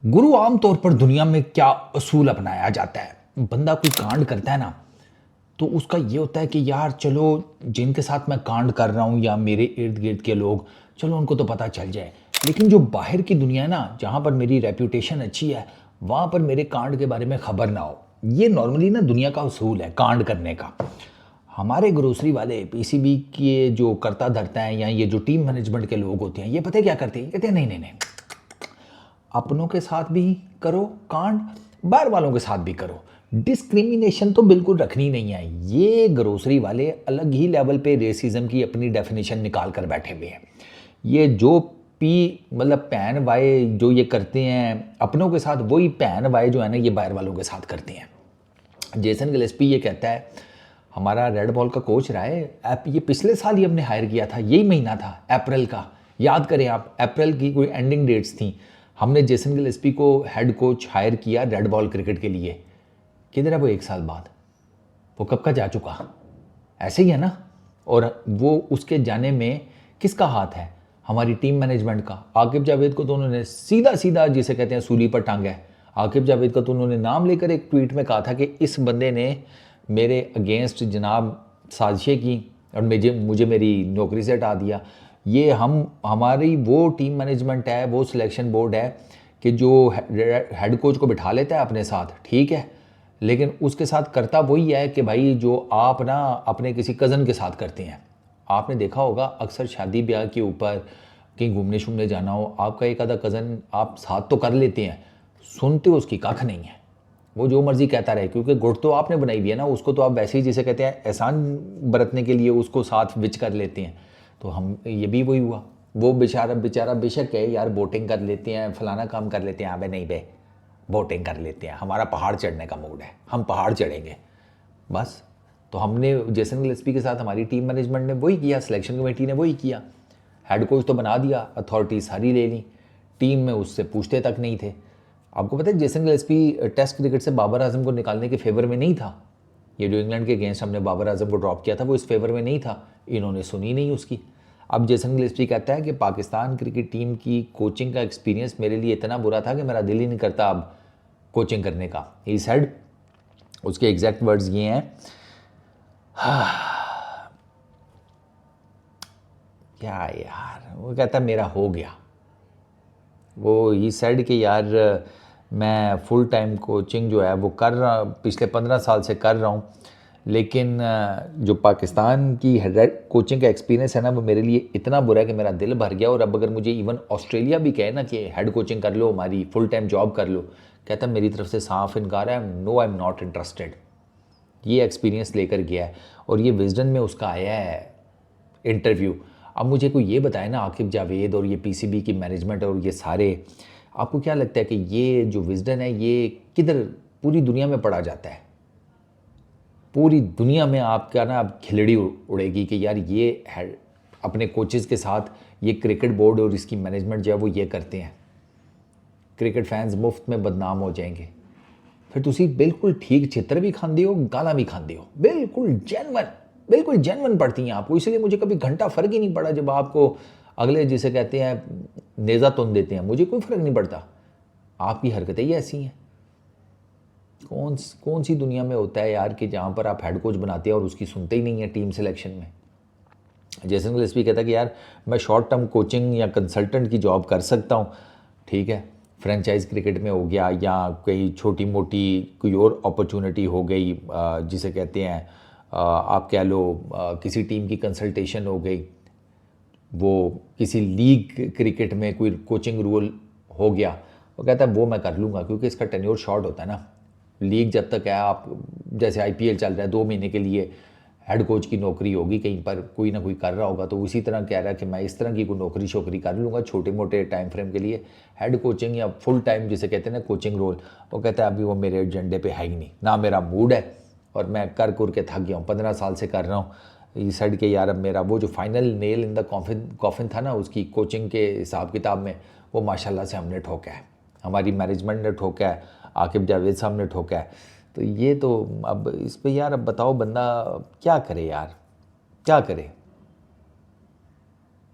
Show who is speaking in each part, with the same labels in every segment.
Speaker 1: गुरु आमतौर पर दुनिया में क्या असूल अपनाया जाता है। बंदा कोई कांड करता है ना, तो उसका ये होता है कि यार चलो, जिनके साथ मैं कांड कर रहा हूँ या मेरे इर्द गिर्द के लोग, चलो उनको तो पता चल जाए। लेकिन जो बाहर की दुनिया है ना, जहाँ पर मेरी रेप्यूटेशन अच्छी है, वहाँ पर मेरे कांड के बारे में खबर ना हो। ये नॉर्मली ना दुनिया का उसूल है कांड करने का। हमारे ग्रोसरी वाले पीसीबी के जो करता धरता है, या ये जो टीम मैनेजमेंट के लोग होते हैं, ये पता है क्या करते हैं? कहते हैं नहीं नहीं नहीं, अपनों के साथ भी करो कांड, बाहर वालों के साथ भी करो। डिस्क्रिमिनेशन तो बिल्कुल रखनी नहीं है। ये ग्रोसरी वाले अलग ही लेवल पे रेसिज्म की अपनी डेफिनेशन निकाल कर बैठे हुए हैं। ये जो पी मतलब पैन वाई जो ये करते हैं अपनों के साथ, वही पैन वाई जो है ना, ये बाहर वालों के साथ करते हैं। जेसन गिलेस्पी ये कहता है, हमारा रेड बॉल का कोच रहा है ऐप, ये पिछले साल ही हमने हायर किया था, यही महीना था अप्रैल का। याद करें आप, अप्रैल की कोई एंडिंग डेट्स थी। हमने जेसन गिलेस्पी को हेड कोच हायर किया रेड बॉल क्रिकेट के लिए। किधर है वो 1 साल बाद? वो कब का जा चुका? ऐसे ही है ना। और वो उसके जाने में किसका हाथ है? हमारी टीम मैनेजमेंट का। आकिब जावेद को तो उन्होंने सीधा सीधा, जिसे कहते हैं, सूली पर टांगा है। आकिब जावेद का तो उन्होंने नाम लेकर एक ट्वीट में कहा था कि इस बंदे ने मेरे अगेंस्ट जनाब साजिशें की और मुझे मेरी नौकरी से हटा दिया। ये हमारी वो टीम मैनेजमेंट है, वो सिलेक्शन बोर्ड है कि जो हेड कोच को बिठा लेता है अपने साथ, ठीक है, लेकिन उसके साथ करता वही है कि भाई जो आप ना अपने किसी कज़न के साथ करते हैं। आपने देखा होगा अक्सर शादी ब्याह के ऊपर कहीं घूमने शूमने जाना हो, आपका एक आधा कज़न आप साथ तो कर लेते हैं, सुनते हो उसकी कख नहीं है। वो जो मर्जी कहता रहे, क्योंकि गुट तो आपने बनाई हुई है ना, उसको तो आप वैसे ही जिसे कहते हैं एहसान बरतने के लिए उसको साथ विच कर लेते हैं। तो हम ये भी वही हुआ। वो बेचारा बेचारा बेशक है यार, बोटिंग कर लेते हैं, फलाना काम कर लेते हैं, अबे नहीं बे, बोटिंग कर लेते हैं, हमारा पहाड़ चढ़ने का मूड है, हम पहाड़ चढ़ेंगे बस। तो हमने जेसन गिलेस्पी के साथ हमारी टीम मैनेजमेंट ने वही किया, सिलेक्शन कमेटी ने वही किया। हेड कोच तो बना दिया, अथॉरिटी सारी ले ली, टीम में उससे पूछते तक नहीं थे। आपको पता है जेसन गिलेस्पी टेस्ट क्रिकेट से बाबर आजम को निकालने के फेवर में नहीं था। ये जो इंग्लैंड के अगेंस्ट हमने बाबर आजम को ड्रॉप किया था, वो इस फेवर में नहीं था। इन्होंने सुनी नहीं उसकी। अब जेसन गिलेस्पी कहता है कि पाकिस्तान क्रिकेट टीम की कोचिंग का एक्सपीरियंस मेरे लिए इतना बुरा था कि मेरा दिल ही नहीं करता अब कोचिंग करने का। ही सेड, उसके एग्जैक्ट वर्ड्स ये हैं, क्या यार, वो कहता है मेरा हो गया। वो ही सेड कि यार मैं फुल टाइम कोचिंग जो है वो कर रहा, पिछले 15 साल से कर रहा हूँ, लेकिन जो पाकिस्तान की हेड कोचिंग का एक्सपीरियंस है ना, वो मेरे लिए इतना बुरा है कि मेरा दिल भर गया। और अब अगर मुझे इवन ऑस्ट्रेलिया भी कहे ना कि हेड कोचिंग कर लो, हमारी फुल टाइम जॉब कर लो, कहता मेरी तरफ से साफ इनकार है, no I am not interested. ये एक्सपीरियंस लेकर गया है और ये विजडन में उसका आया है इंटरव्यू। अब मुझे कोई ये बताए ना, आकिब जावेद और ये पीसीबी की मैनेजमेंट और ये सारे, आपको क्या लगता है कि ये जो विजडन है ये किधर पूरी दुनिया में पढ़ा जाता है? पूरी दुनिया में आपका ना अब खिलड़ी उड़ेगी कि यार ये है अपने कोचेस के साथ ये क्रिकेट बोर्ड और इसकी मैनेजमेंट जो है वो ये करते हैं। क्रिकेट फैंस मुफ्त में बदनाम हो जाएंगे। फिर तुसी बिल्कुल ठीक चित्र भी खाते हो, गाला भी खाते हो, बिल्कुल जेनवन पड़ती हैं आपको। इसलिए मुझे कभी घंटा फ़र्क ही नहीं पड़ा जब आपको अगले जिसे कहते हैं नेज़ा तुन देते हैं, मुझे कोई फ़र्क नहीं पड़ता। आपकी हरकतें ही ऐसी हैं। कौन सी दुनिया में होता है यार कि जहाँ पर आप हेड कोच बनाते हैं और उसकी सुनते ही नहीं है टीम सिलेक्शन में। जेसन गिलेस्पी कहता है कि यार मैं शॉर्ट टर्म कोचिंग या कंसल्टेंट की जॉब कर सकता हूँ, ठीक है, फ्रेंचाइज क्रिकेट में हो गया या कोई छोटी मोटी कोई और अपॉर्चुनिटी हो गई, जिसे कहते हैं आप कह लो किसी टीम की कंसल्टेशन हो गई, वो किसी लीग क्रिकेट में कोई कोचिंग रोल हो गया, वो कहता है वो मैं कर लूँगा क्योंकि इसका टेन्योर शॉर्ट होता है ना। लीग जब तक है, आप जैसे आईपीएल चल रहा है, 2 महीने के लिए हेड कोच की नौकरी होगी, कहीं पर कोई ना कोई कर रहा होगा, तो उसी तरह कह रहा है कि मैं इस तरह की कोई नौकरी शोकरी कर लूँगा छोटे मोटे टाइम फ्रेम के लिए। हेड कोचिंग या फुल टाइम जिसे कहते हैं ना कोचिंग रोल, वो कहता है अभी वो मेरे एजेंडे पे है ही नहीं, ना मेरा मूड है, और मैं कर के थक गया हूँ, 15 साल से कर रहा हूँ। इस साइड के यार अब मेरा वो जो final nail in the coffin था ना उसकी कोचिंग के हिसाब किताब में, वो माशाल्लाह से हमने ठोका है, हमारी मैनेजमेंट ने ठोका है, आकिब जावेद साहब ने ठोका है। तो ये तो अब इस पे यार अब बताओ बंदा क्या करे यार, क्या करे।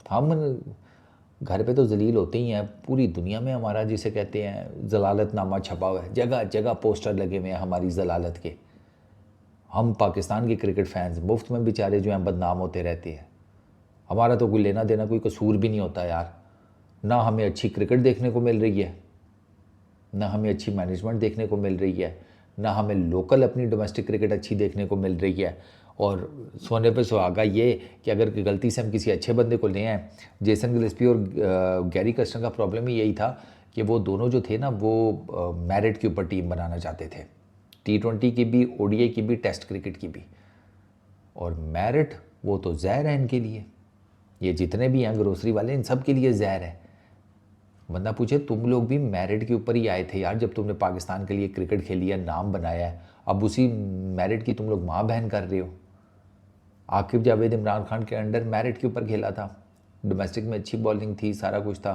Speaker 1: हम घर पे तो जलील होते ही हैं, पूरी दुनिया में हमारा जिसे कहते हैं जलालतनामा छपा हुआ है, जगह जगह पोस्टर लगे हुए हैं हमारी जलालत के। हम पाकिस्तान के क्रिकेट फैंस मुफ्त में बेचारे जो हैं बदनाम होते रहते हैं। हमारा तो कोई लेना देना, कोई कसूर भी नहीं होता यार। ना हमें अच्छी क्रिकेट देखने को मिल रही है, ना हमें अच्छी मैनेजमेंट देखने को मिल रही है, ना हमें लोकल अपनी डोमेस्टिक क्रिकेट अच्छी देखने को मिल रही है। और सोने पे सुहागा ये कि अगर गलती से हम किसी अच्छे बंदे को ले आए, जेसन गिलेस्पी और गैरी कर्स्टन का प्रॉब्लम ही यही था कि वो दोनों जो थे ना वो मेरिट के ऊपर टीम बनाना चाहते थे, T20 की भी, ODI की भी, टेस्ट क्रिकेट की भी। और मेरिट वो तो जहर है इनके लिए, ये जितने भी हैं ग्रोसरी वाले, इन सब के लिए जहर है। बंदा पूछे तुम लोग भी मेरिट के ऊपर ही आए थे यार, जब तुमने पाकिस्तान के लिए क्रिकेट खेली है, नाम बनाया है, अब उसी मेरिट की तुम लोग माँ बहन कर रहे हो। आकिब जावेद इमरान खान के अंडर मेरिट के ऊपर खेला था, डोमेस्टिक में अच्छी बॉलिंग थी, सारा कुछ था।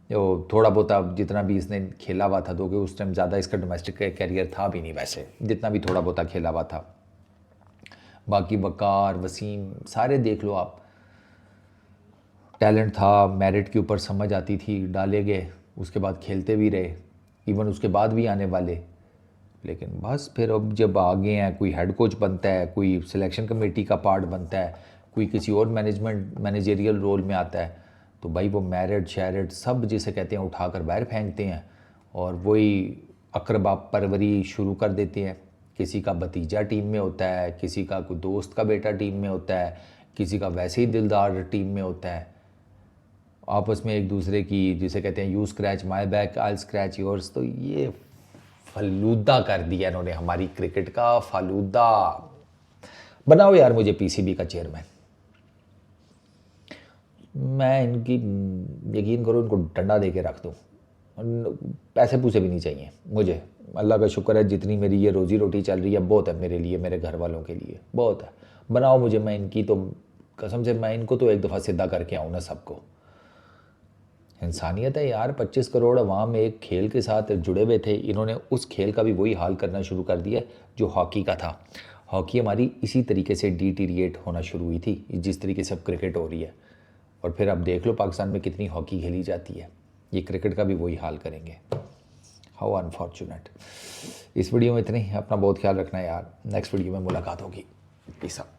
Speaker 1: वो थोड़ा बहुत जितना भी इसने खेला हुआ था, तो कि उस टाइम ज़्यादा इसका डोमेस्टिक का कैरियर था भी नहीं वैसे, जितना भी थोड़ा बहुत खेला हुआ था। बाकी वकार, वसीम, सारे देख लो आप, टैलेंट था, मेरिट के ऊपर समझ आती थी, डाले गए, उसके बाद खेलते भी रहे, इवन उसके बाद भी आने वाले। लेकिन बस फिर अब जब आगे हैं, कोई हेड कोच बनता है, कोई सिलेक्शन कमेटी का पार्ट बनता है, कोई किसी और मैनेजरियल रोल में आता है, तो भाई वो मेरिट शेरिट सब जिसे कहते हैं उठाकर बाहर फेंकते हैं और वही अकरबा परवरी शुरू कर देते हैं। किसी का भतीजा टीम में होता है, किसी का कोई दोस्त का बेटा टीम में होता है, किसी का वैसे ही दिलदार टीम में होता है। आपस में एक दूसरे की जिसे कहते हैं you scratch my back I scratch yours. तो ये फलूदा कर दिया इन्होंने हमारी क्रिकेट का, फालूदा। बनाओ यार मुझे PCB का चेयरमैन, मैं इनकी यकीन करो इनको डंडा दे के रख दूँ, पैसे पूसे भी नहीं चाहिए मुझे। अल्लाह का शुक्र है जितनी मेरी ये रोज़ी रोटी चल रही है बहुत है मेरे लिए, मेरे घर वालों के लिए बहुत है। बनाओ मुझे, मैं इनकी तो कसम से मैं इनको तो एक दफ़ा सीधा करके आऊँ ना सबको। इंसानियत है यार, 25 करोड़ अवाम एक खेल के साथ जुड़े हुए थे, इन्होंने उस खेल का भी वही हाल करना शुरू कर दिया जो हॉकी का था। हॉकी हमारी इसी तरीके से डिटीरिएट होना शुरू हुई थी जिस तरीके से अब क्रिकेट हो रही है। और फिर अब देख लो पाकिस्तान में कितनी हॉकी खेली जाती है, ये क्रिकेट का भी वही हाल करेंगे। How unfortunate. इस वीडियो में इतने ही, अपना बहुत ख्याल रखना यार, नेक्स्ट वीडियो में मुलाकात होगी। Peace out.